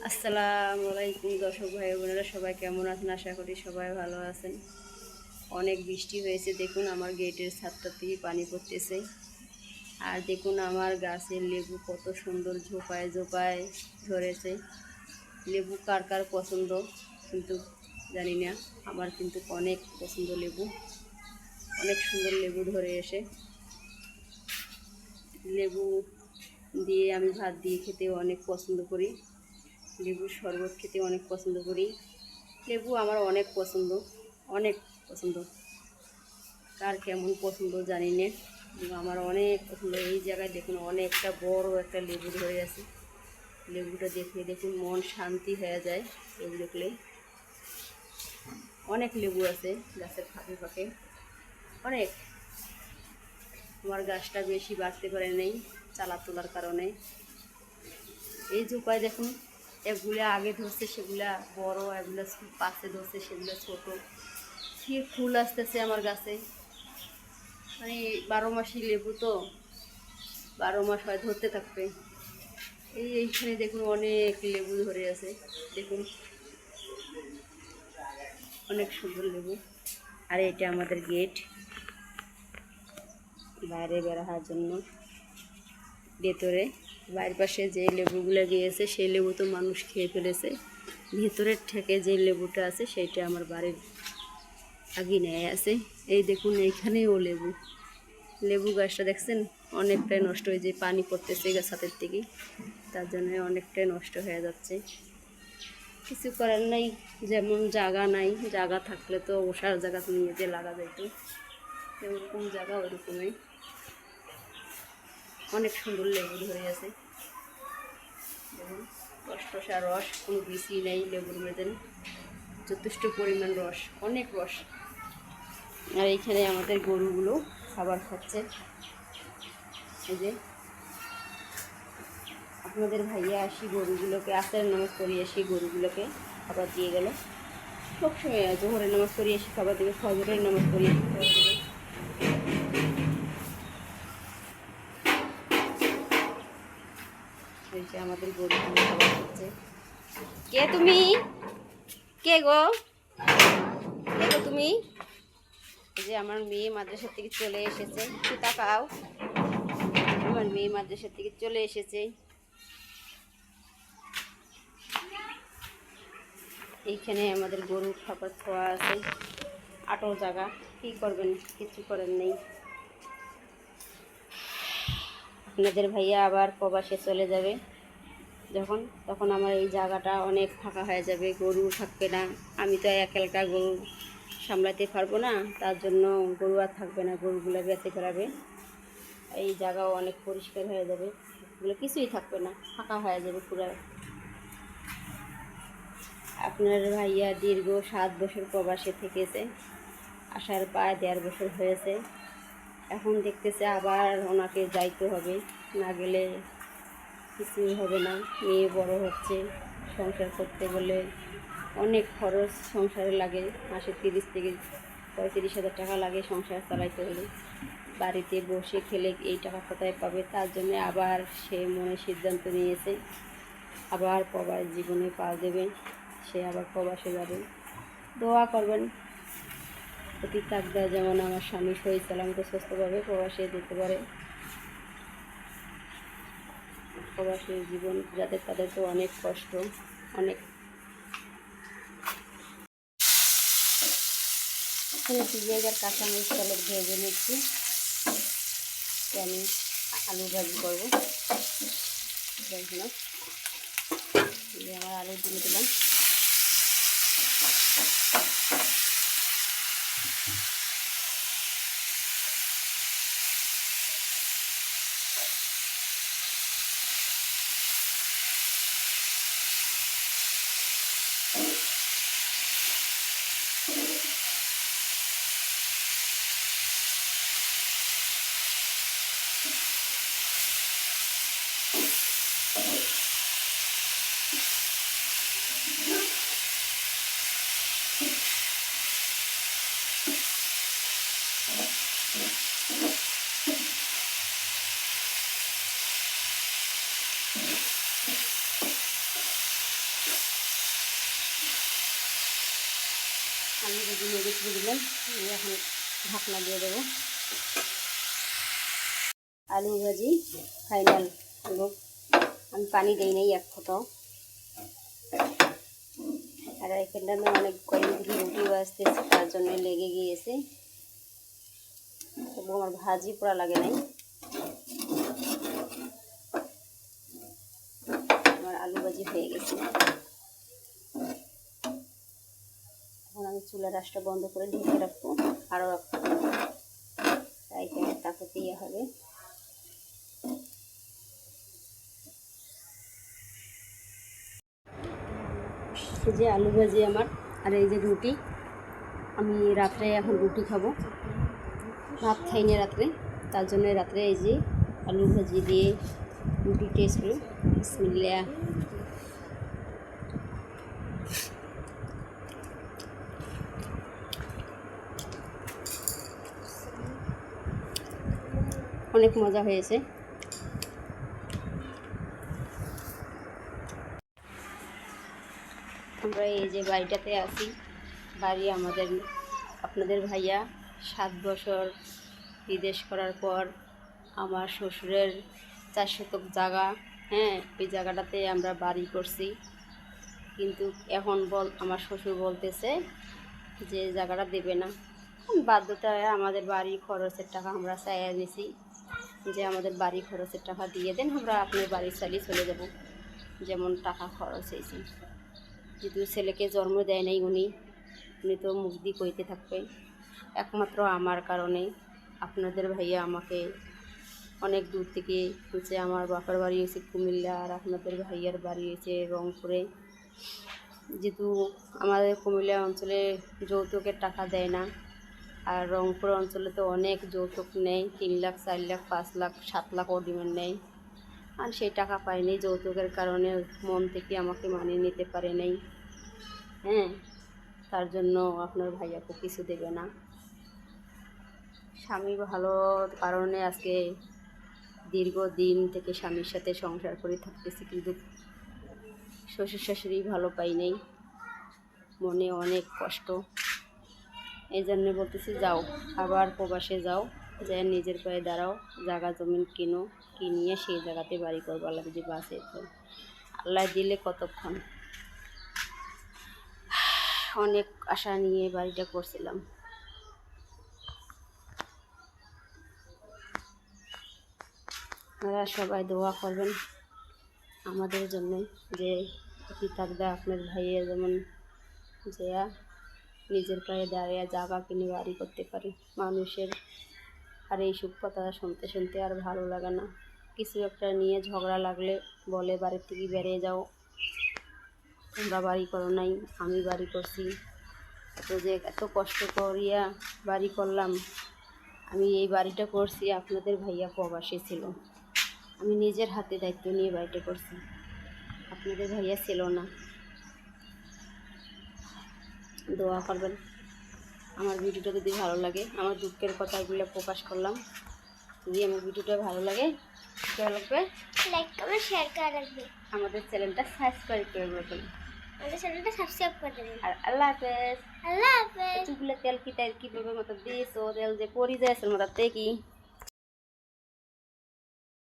আসসালামু আলাইকুম দর্শক ভাই বোনেরা, সবাই কেমন আছেন? আশা করি সবাই ভালো আছেন। অনেক বৃষ্টি হয়েছে, দেখুন আমার গেটের ছাদটা থেকে পানি পড়তেছে। আর দেখুন আমার গাছের লেবু কত সুন্দর ঝোপায় ঝোপায় ধরেছে। লেবু কার কার পছন্দ কিন্তু জানি না, আমার কিন্তু অনেক পছন্দ লেবু। অনেক সুন্দর লেবু ধরে এসে, লেবু দিয়ে আমি ভাত দিয়ে খেতে অনেক পছন্দ করি। লেবুর শরবত খেতে অনেক পছন্দ করি। লেবু আমার অনেক পছন্দ, অনেক পছন্দ। কার কেমন পছন্দ জানি না, কিন্তু আমার অনেক পছন্দ। এই জায়গায় দেখুন অনেকটা বড় একটা লেবু ধরে আছে। লেবুটা দেখে দেখুন মন শান্তি হয়ে যায়। লেবু দেখলে অনেক লেবু আছে গাছের ফাঁকে ফাঁকে, অনেক। আমার গাছটা বেশি বাড়তে পারে নাই চালা তোলার কারণে। এই যে উপায় দেখুন, এগুলা আগে ধরছে সেগুলা বড়, এগুলা পাশে ধরছে সেগুলা ছোট। কি ফুল আসতেছে আমার গাছে, মানে 12 মাসই লেবু তো, 12 মাস হয় ধরতে থাকবে। এইখানে দেখুন অনেক লেবু ধরে আছে, দেখুন অনেক সুন্দর লেবু। আর এটা আমাদের গেট, বাইরে বের হওয়ার জন্য। ভেতরে বাইরের পাশে যে লেবুগুলো গিয়েছে সেই লেবু তো মানুষ খেয়ে ফেলেছে। ভেতরের থেকে যে লেবুটা আছে সেইটা আমার বাড়ির আগিনায় আছে। এই দেখুন এইখানেও লেবু, লেবু গাছটা দেখছেন অনেকটাই নষ্ট হয়ে যায়, পানি পড়তেছে গাছ হাতের থেকে, তার জন্য অনেকটাই নষ্ট হয়ে যাচ্ছে। কিছু করার নাই, যেমন জায়গা নাই, জায়গা থাকলে তো বসার জায়গা নিয়ে যে লাগা যাইত, এরকম জায়গা ওইরকমই। অনেক সুন্দর লেবু ধরে আছে, দেখুন রস রস, কোনো বিসি নেই লেবুর মধ্যে, যথেষ্ট পরিমাণ রস, অনেক রস। আর এইখানে আমাদের গরুগুলো খাবার খাচ্ছে। এই যে আপনাদের ভাইয়া আসি গরুগুলোকে আসরের নামাজ পড়িয়ে আসি, গরুগুলোকে খাবার দিয়ে গেল। সবসময় জোহরের নামাজ পড়িয়ে আসি খাবার দেবে, ফজরের নামাজ পড়িয়ে আসি খাবার দেবে। এই যে আমাদের গরুগুলো খাবার খাচ্ছে। কে তুমি? কে গো? কে গো তুমি? এই যে আমার মেয়ে মাদ্রাসার থেকে চলে এসেছে, একটু তাকাও। আমার মেয়ে মাদ্রাসার থেকে চলে এসেছে। এইখানে আমাদের গরু খাবার খাওয়া আছে, আটো জায়গা, কী করবেন, কিছু করার নেই। আপনাদের ভাইয়া আবার প্রবাসে চলে যাবে যখন, তখন আমার এই জায়গাটা অনেক ফাঁকা হয়ে যাবে, গরু থাকবে না। আমি তো একা গরু সামলাতে পারবো না, তার জন্য গরু আর থাকবে না, গরুগুলো বেঁচে ফেরাবে। এই জায়গাও অনেক পরিষ্কার হয়ে যাবে, এগুলো কিছুই থাকবে না, ফাঁকা হয়ে যাবে পুরো। আপনার ভাইয়া দীর্ঘ 7 বছর প্রবাসে থেকেছে, আসার প্রায় 1.5 বছর হয়েছে। এখন দেখতেছে আবার ওনাকে যাইতে হবে, না গেলে কিছুই হবে না। মেয়ে বড় হচ্ছে, সংসার করতে বলে অনেক খরচ সংসারে লাগে, মাসে 30 থেকে 35 হাজার টাকা লাগে সংসার চালাইতে হলে। বাড়িতে বসে খেলে এই টাকা কোথায় পাবে? তার জন্য আবার সে মনে সিদ্ধান্ত নিয়েছে আবার প্রবাস জীবনে পা দেবে, সে আবার প্রবাসে যাবে। দোয়া করবেন অতি তাকদা যেমন আমার স্বামী সহি সালামতে সুস্থভাবে প্রবাসে যেতে পারে। প্রবাসী জীবন যাদের, তাদের তো অনেক কষ্ট, অনেক। এখানে পেঁয়াজ আর কাঁচামরিচ তেলে ভেজে নিচ্ছি, আমি আলু ভাজি করবো। দেখুন আমার আলু দিয়ে দিলাম। আলু ভাজি মেরে দিলাম, এখন ঢাকনা দিয়ে দেবো। আলু ভাজি ফাইনাল হলো, আমি পানি দিই নাই এক ফোঁটাও। আর এখানটা আমি অনেক কয়েকদিন থেকে রুটি বাজতেছি, তার জন্য লেগে গিয়েছে, তবু আমার ভাজি পোড়া লাগে নাই। আমার আলু ভাজি হয়ে গেছে। এখন আমি চুলার আঁচটা বন্ধ করে ঢেকে রাখবো, আরও রাখবো, তাই তাকে ইয়ে হবে। এই যে আলু ভাজি আমার, আর এই যে রুটি। আমি রাত্রে এখন রুটি খাবো, ভাত খাই না রাত্রে, তার জন্য রাত্রে এই যে আলু ভাজি দিয়ে রুটি টেস্ট করি। বিসমিল্লাহ। অনেক মজা হয়েছে। আমরা এই যে বাড়িটাতে আছি, বাড়ি আমাদের, আপনাদের ভাইয়া 7 বছর বিদেশ করার পর আমার শ্বশুরের 4 শতক জায়গা, হ্যাঁ, ওই জায়গাটাতে আমরা বাড়ি করছি। কিন্তু এখন আমার শ্বশুর বলতেছে যে জায়গাটা দেবে না। বাধ্যতায় আমাদের বাড়ি খরচের টাকা আমরা চাইয়া নিয়েছি যে আমাদের বাড়ি খরচের টাকা দিয়ে দেন, আমরা আপনার বাড়ি চালিয়ে চলে যাব, যেমন টাকা খরচ হয়েছে। যেহেতু ছেলেকে জন্ম দেয় নাই উনি তো মুখ দিয়ে কইতে থাকবে। একমাত্র আমার কারণে আপনাদের ভাইয়া আমাকে অনেক দূর থেকে হচ্ছে, আমার বাবার বাড়ি হয়েছে কুমিল্লা, আর আপনাদের ভাইয়ার বাড়ি হয়েছে রংপুরে। যেহেতু আমাদের কুমিল্লা অঞ্চলে যৌতুকের টাকা দেয় না, আর রংপুর অঞ্চলে তো অনেক যৌতুক নেয়, 3 লাখ 4 লাখ 5 লাখ 7 লাখও ডিমান্ড নেয়। আর সেই টাকা পাইনি যৌতুকের কারণে, মন থেকে আমাকে মানিয়ে নিতে পারে নাই, হ্যাঁ, তার জন্য আপনার ভাইয়াকে কিছু দেবে না। স্বামী ভালো কারণে আজকে দীর্ঘদিন থেকে স্বামীর সাথে সংসার করে থাকতেছি, কিন্তু শ্বশুর শাশুড়ি ভালো পাই নাই, মনে অনেক কষ্ট। এই জন্য বলতেছি যাও, আবার প্রবাসে যাও, যে নিজের পায়ে দাঁড়াও, জায়গা জমিন কিনো, কিনিয়ে সেই জায়গাতে বাড়ি করবো, আল্লাহ যদি বাসে তো আল্লাহ দিলে কতক্ষণ। অনেক আশা নিয়ে বাড়িটা করছিলাম। আপনারা সবাই দোয়া করবেন আমাদের জন্য, যে অতি থাকদা আপনার ভাইয়ের যেমন যে নিজের পায়ে দাঁড়িয়ে জায়গা কিনে বাড়ি করতে পারে। মানুষের আর এই সব কথা শুনতে শুনতে আর ভালো লাগে না। কিছু একটা নিয়ে ঝগড়া লাগলে বলে বাড়ির থেকে বেরিয়ে যাও, তোমরা বাড়ি করো নাই, আমি বাড়ি করছি। তো যে এত কষ্ট করিয়া বাড়ি করলাম, আমি এই বাড়িটা করছি, আপনাদের ভাইয়া প্রবাসী ছিল, আমি নিজের হাতে দায়িত্ব নিয়ে বাড়িটা করছি, আপনাদের ভাইয়া ছিল না। দোয়া করবেন। আমার ভিডিওটা যদি ভালো লাগে, আমার দুঃখের কথাগুলো প্রকাশ করলাম, যদি আমার ভিডিওটা ভালো লাগে লাইক করবেন, শেয়ার করে রাখবেন, আমাদের চ্যানেলটা সাবস্ক্রাইব করে রাখবেন, আমাদের চ্যানেলটা সাবস্ক্রাইব করে দেবেন। আর আল্লাহ হাফেজ। আল্লাহ হাফেজ। চুগুলো তেল কি তাই কীভাবে মতো দিয়েছো, তেল যে পরি যায় মতো কি